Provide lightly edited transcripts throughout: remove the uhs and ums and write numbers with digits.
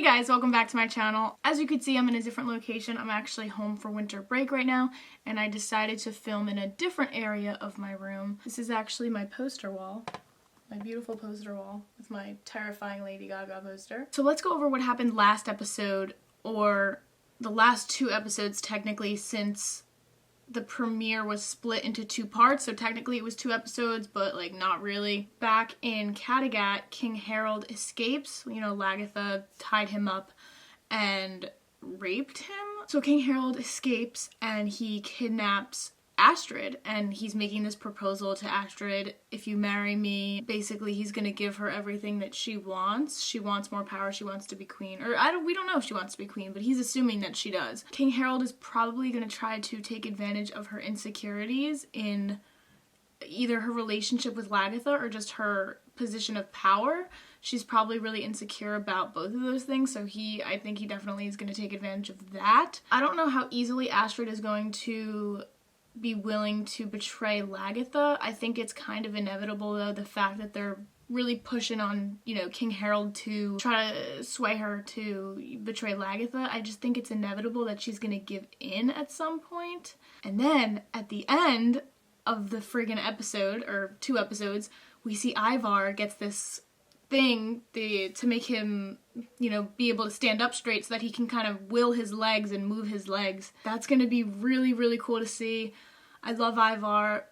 guys, welcome back to my channel. As you can see, I'm in a different location. I'm actually home for winter break right now, and I decided to film in a different area of my room. This is actually my poster wall. My beautiful poster wall with my terrifying Lady Gaga poster. So let's go over what happened last episode, or the last two episodes technically, since the premiere was split into two parts, so technically it was two episodes, but like not really. Back in Kattegat, King Harold escapes. You know, Lagertha tied him up and raped him. So King Harold escapes and he kidnaps Astrid, and he's making this proposal to Astrid: if you marry me, basically he's gonna give her everything that she wants. She wants more power, she wants to be queen, or we don't know if she wants to be queen, but he's assuming that she does. King Harold is probably gonna try to take advantage of her insecurities in either her relationship with Lagertha or just her position of power. She's probably really insecure about both of those things, so I think he definitely is gonna take advantage of that. I don't know how easily Astrid is going to be willing to betray Lagertha. I think it's kind of inevitable, though, the fact that they're really pushing on, you know, King Harold to try to sway her to betray Lagertha. I just think it's inevitable that she's gonna give in at some point. And then at the end of the friggin' episode, or two episodes, we see Ivar gets this thing to make him, you know, be able to stand up straight so that he can kind of will his legs and move his legs. That's gonna be really, really cool to see. I love Ivar.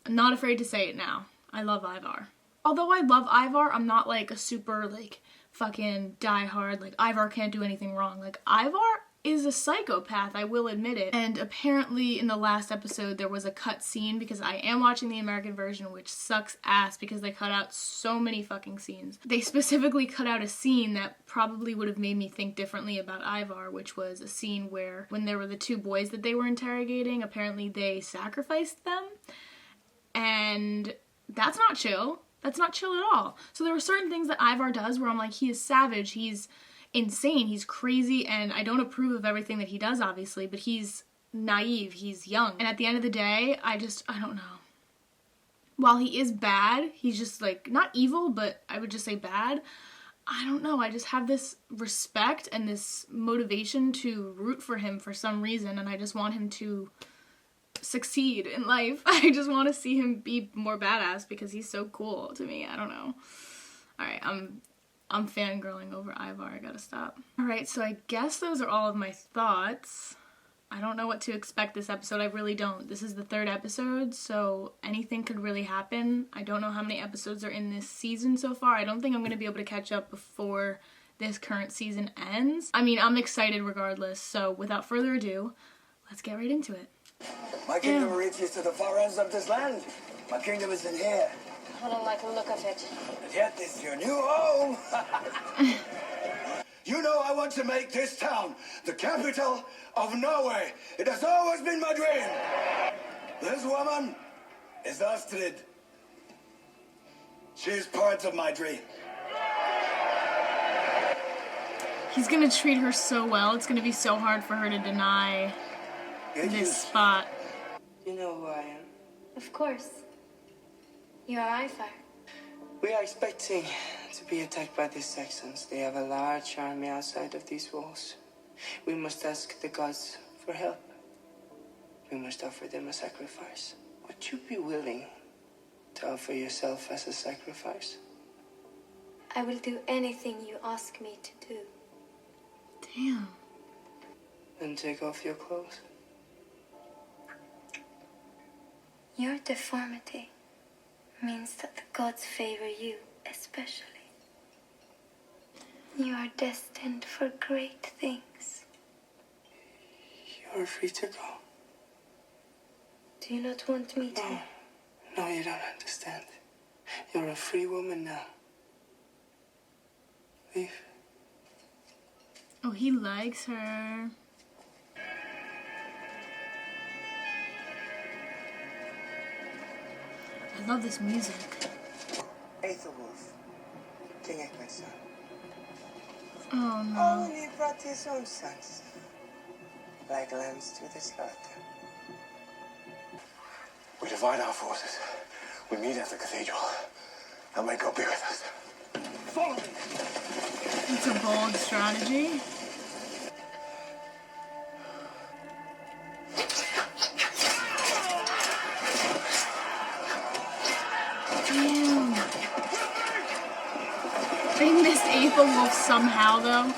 I'm not afraid to say it now. I love Ivar. Although I love Ivar, I'm not like a super like fucking diehard, like Ivar can't do anything wrong. Like, Ivar is a psychopath, I will admit it. And apparently in the last episode there was a cut scene, because I am watching the American version, which sucks ass because they cut out so many fucking scenes. They specifically cut out a scene that probably would have made me think differently about Ivar, which was a scene where, when there were the two boys that they were interrogating, apparently they sacrificed them. And that's not chill. That's not chill at all. So there were certain things that Ivar does where I'm like, he is savage, he's insane, he's crazy, and I don't approve of everything that he does, obviously, but he's naive, he's young. And at the end of the day, I don't know. While he is bad, he's just like, not evil, but I would just say bad. I don't know, I just have this respect and this motivation to root for him for some reason, and I just want him to succeed in life. I just want to see him be more badass because he's so cool to me. I don't know. Alright, I'm fangirling over Ivar, I gotta stop. Alright, so I guess those are all of my thoughts. I don't know what to expect this episode, I really don't. This is the third episode, so anything could really happen. I don't know how many episodes are in this season so far. I don't think I'm going to be able to catch up before this current season ends. I mean, I'm excited regardless, so without further ado, let's get right into it. My kingdom reaches to the far ends of this land. My kingdom is in here. I don't like the look of it. And yet this is your new home. You know I want to make this town the capital of Norway. It has always been my dream. This woman is Astrid. She is part of my dream. He's gonna treat her so well. It's gonna be so hard for her to deny this spot. You know who I am? Of course. You are Ivar. We are expecting to be attacked by the Saxons. They have a large army outside of these walls. We must ask the gods for help. We must offer them a sacrifice. Would you be willing to offer yourself as a sacrifice? I will do anything you ask me to do. Damn. Then take off your clothes. Your deformity means that the gods favor you especially. You are destined for great things. You're free to go. Do you not want me to? No, you don't understand. You're a free woman now. Leave. Oh, he likes her. I love this music. Aethelwulf, King Egbert's son. Oh no. Oh, and he brought his own sons, like lambs to the slaughter. We divide our forces. We meet at the cathedral. And may God be with us. follow me. It's a bold strategy. Damn. They missed Ava Wolf somehow, though.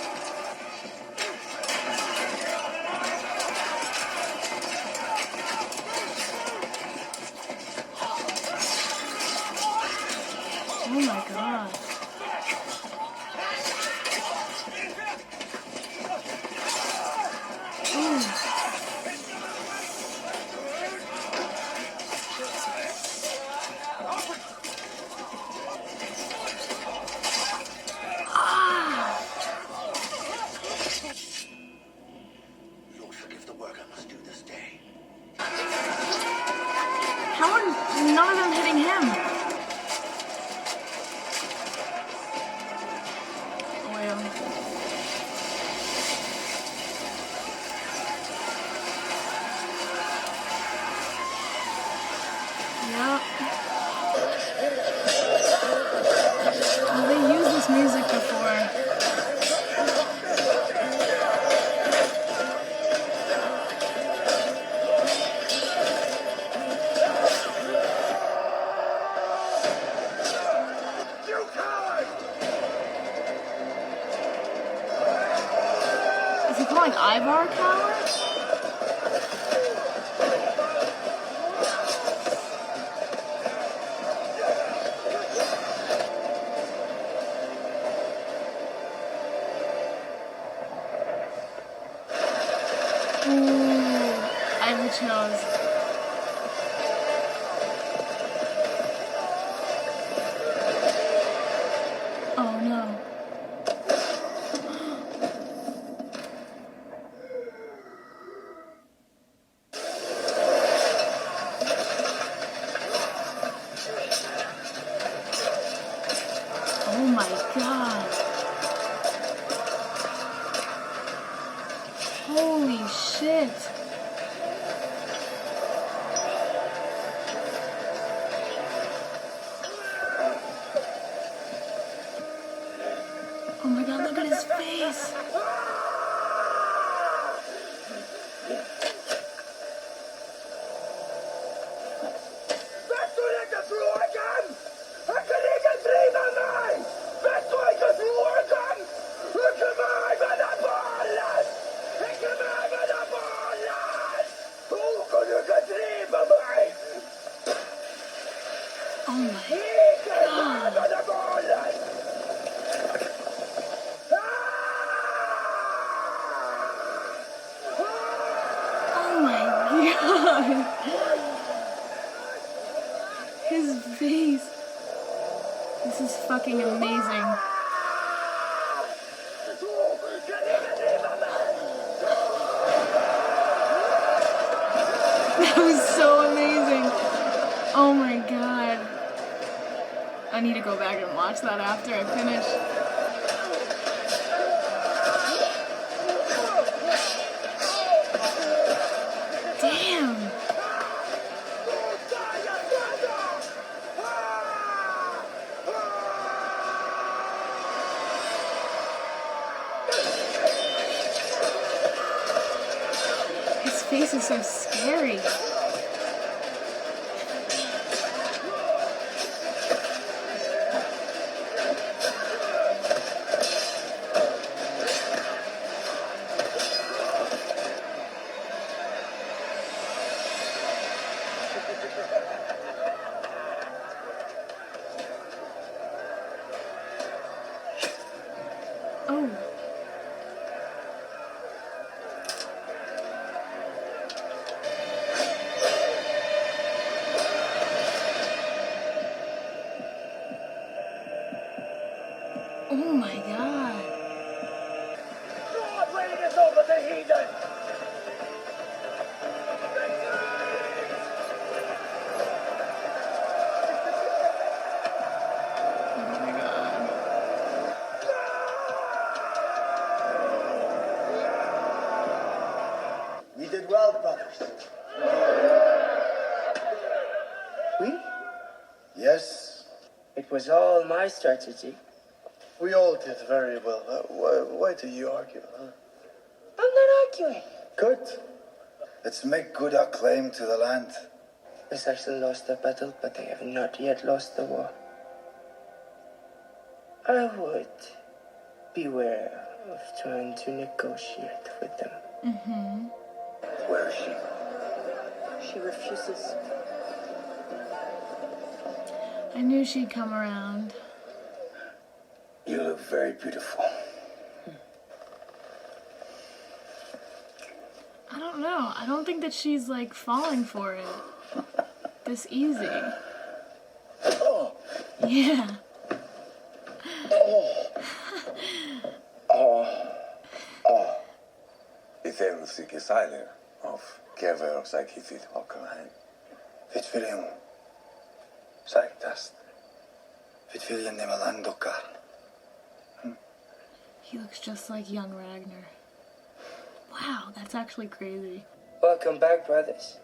Oh my god. Ooh. Lord, forgive the work I must do this day. How are none of them hitting him? Well. Yep. Well, they used this music before. You coward! Is he calling Ivar a coward? Ooh, I have the chills. Oh no. Oh my god. Holy shit. Oh my god, look at his face. Vet du ikke frågan? Jag kan inte driva mig! Vet du inte frågan? Inte mig med den bollen! Inte mig med den bollen! Hur kan du inte driva mig? Oh my Inte mig god. med den bollen! Oh my god. His face. This is fucking amazing. That was so amazing. Oh my god. I need to go back and watch that after I finish. Damn. His face is so scary. Oh. Oh my god. God reign is over the heathen! Oh my god. We did well, brothers. We? Yes. It was all my strategy. We all did very well. Why do you argue, huh? I'm not arguing. Good. Let's make good our claim to the land. The Saxons lost the battle, but they have not yet lost the war. I would beware of trying to negotiate with them. Where is she? She refuses. I knew she'd come around. You look very beautiful. I don't know. I don't think that she's like falling for it this easy. Oh, Yeah. It ends ikke seiler av Kever seg hittil akkurat. Vet William. Sægtast. Vet William det med land dokkar. He looks just like young Ragnar. Wow, that's actually crazy. Welcome back, brothers.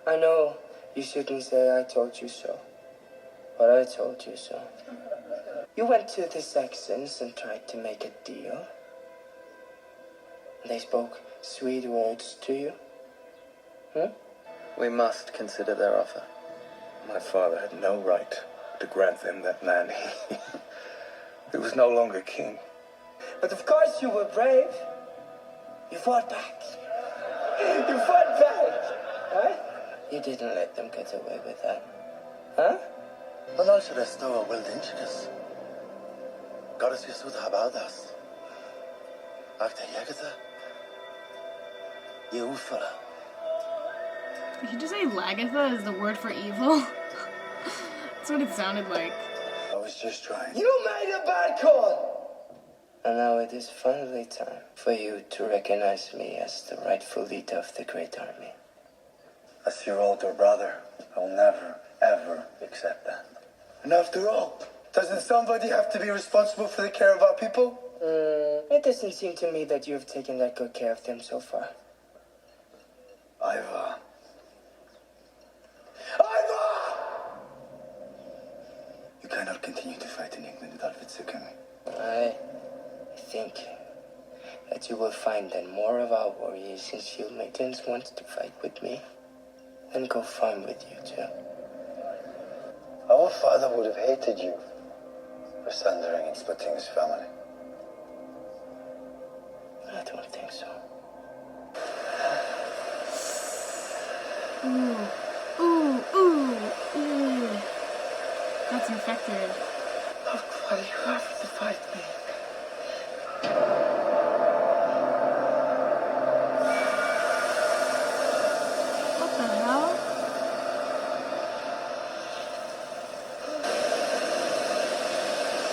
I know you shouldn't say I told you so, but I told you so. You went to the Saxons and tried to make a deal. They spoke sweet words to you. We must consider their offer. My father had no right to grant them that land. He was no longer king. But of course you were brave. You fought back. You fought back. Huh? You didn't let them get away with that. Huh? Men altså det står vel dangerous. Goddess is what about us. After Yagata. You ufala. Did you just say Lagatha is the word for evil? That's what it sounded like. I was just trying. You made a bad call. And now it is finally time for you to recognize me as the rightful leader of the great army. As your older brother, I'll never, ever accept that. And after all, doesn't somebody have to be responsible for the care of our people? It doesn't seem to me that you have taken that good care of them so far. Ivar. Ivar! You cannot continue to fight in England without Vitsukami. I think that you will find that more of our warriors and shield maidens want to fight with me than go farm with you two. Our father would have hated you for slandering and splitting his family. I don't think so. Ooh. Ooh, ooh, ooh. That's infected. Look what you have to fight me. What the hell?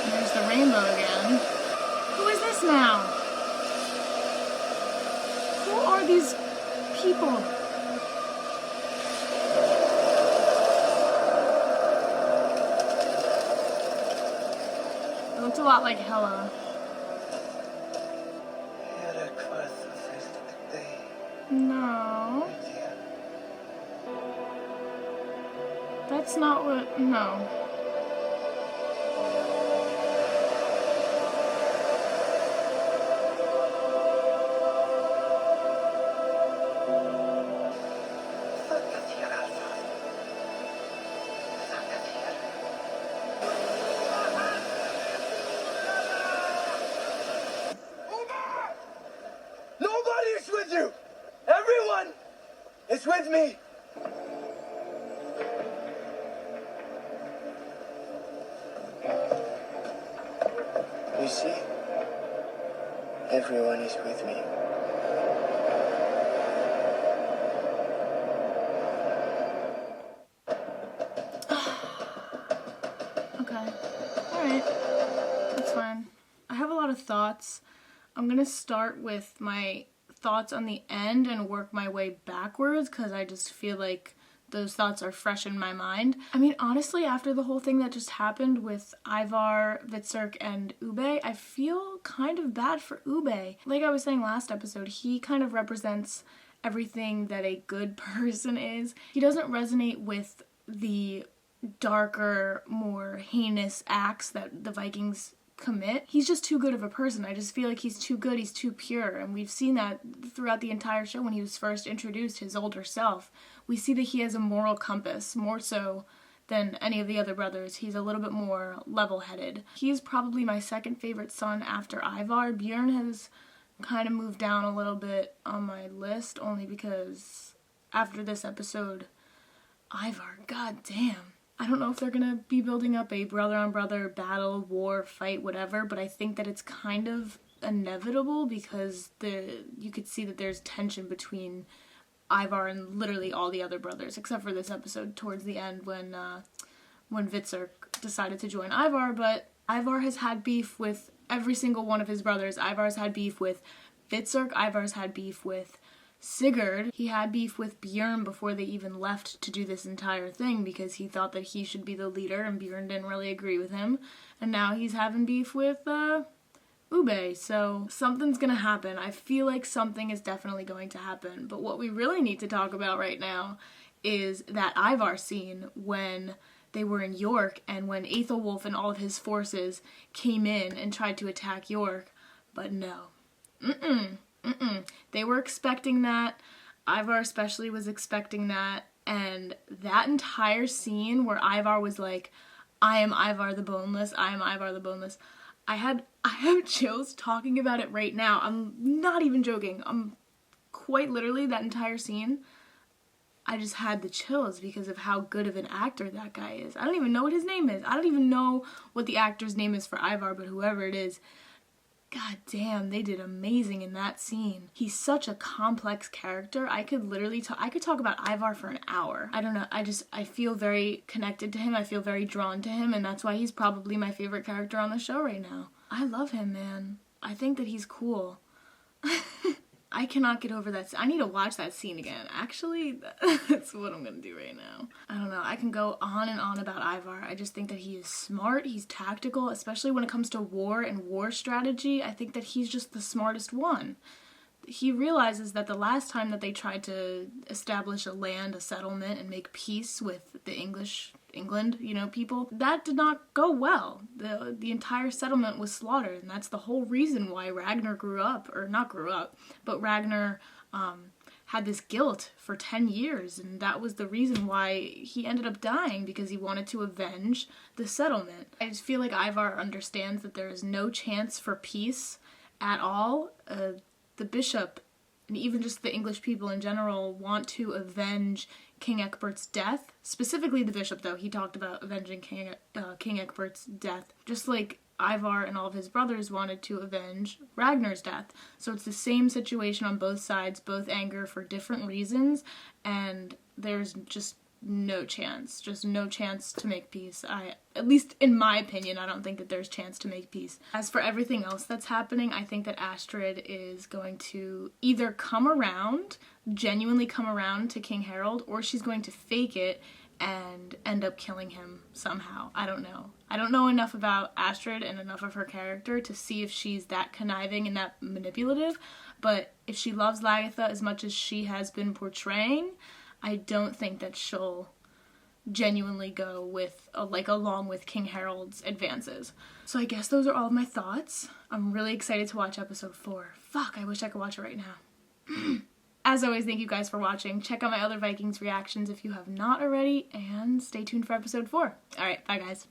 There's the rainbow again. Who is this now? Who are these people? It looked a lot like Hela. No. That's not what. No. Nobody is with you! Everyone is with me! You see? Everyone is with me. Okay. Alright. That's fine. I have a lot of thoughts. I'm gonna start with my thoughts on the end and work my way backwards because I just feel like those thoughts are fresh in my mind. I mean, honestly, after the whole thing that just happened with Ivar, Vitsurk, and Ube, I feel kind of bad for Ube. Like I was saying last episode, he kind of represents everything that a good person is. He doesn't resonate with the darker, more heinous acts that the Vikings commit. He's just too good of a person. I just feel like he's too good, he's too pure, and we've seen that throughout the entire show when he was first introduced, his older self. We see that he has a moral compass, more so than any of the other brothers. He's a little bit more level-headed. He's probably my second favorite son after Ivar. Bjorn has kind of moved down a little bit on my list, only because after this episode, Ivar, goddamn. I don't know if they're gonna be building up a brother-on-brother battle, war, fight, whatever, but I think that it's kind of inevitable because you could see that there's tension between Ivar and literally all the other brothers, except for this episode towards the end when Vitzerk decided to join Ivar. But Ivar has had beef with every single one of his brothers. Ivar's had beef with Vitzerk. Ivar's had beef with Sigurd. He had beef with Bjorn before they even left to do this entire thing because he thought that he should be the leader and Bjorn didn't really agree with him. And now he's having beef with Ube. So something's gonna happen. I feel like something is definitely going to happen. But what we really need to talk about right now is that Ivar scene when they were in York and when Aethelwulf and all of his forces came in and tried to attack York. But no. They were expecting that. Ivar especially was expecting that. And that entire scene where Ivar was like, I am Ivar the Boneless, I am Ivar the Boneless. I have chills talking about it right now. I'm not even joking. I'm quite literally, that entire scene, I just had the chills because of how good of an actor that guy is. I don't even know what his name is. I don't even know what the actor's name is for Ivar, but whoever it is, god damn, they did amazing in that scene. He's such a complex character. I could literally talk about Ivar for an hour. I don't know. I feel very connected to him. I feel very drawn to him, and that's why he's probably my favorite character on the show right now. I love him, man. I think that he's cool. I cannot get over that. I need to watch that scene again. Actually, that's what I'm gonna do right now. I don't know. I can go on and on about Ivar. I just think that he is smart. He's tactical, especially when it comes to war and war strategy. I think that he's just the smartest one. He realizes that the last time that they tried to establish a settlement, and make peace with the England, people, that did not go well. The entire settlement was slaughtered, and that's the whole reason why Ragnar but Ragnar had this guilt for 10 years, and that was the reason why he ended up dying, because he wanted to avenge the settlement. I just feel like Ivar understands that there is no chance for peace at all. The bishop, and even just the English people in general, want to avenge King Ecbert's death. Specifically the bishop, though. He talked about avenging King Ecbert's death. Just like Ivar and all of his brothers wanted to avenge Ragnar's death. So it's the same situation on both sides, both anger for different reasons, and there's just no chance to make peace. At least in my opinion, I don't think that there's chance to make peace. As for everything else that's happening, I think that Astrid is going to either genuinely come around to King Harold, or she's going to fake it and end up killing him somehow. I don't know. I don't know enough about Astrid and enough of her character to see if she's that conniving and that manipulative, but if she loves Lagatha as much as she has been portraying, I don't think that she'll genuinely go with, along with King Harold's advances. So I guess those are all of my thoughts. I'm really excited to watch episode 4. Fuck, I wish I could watch it right now. As always, thank you guys for watching. Check out my other Vikings reactions if you have not already, and stay tuned for episode 4. Alright, bye guys.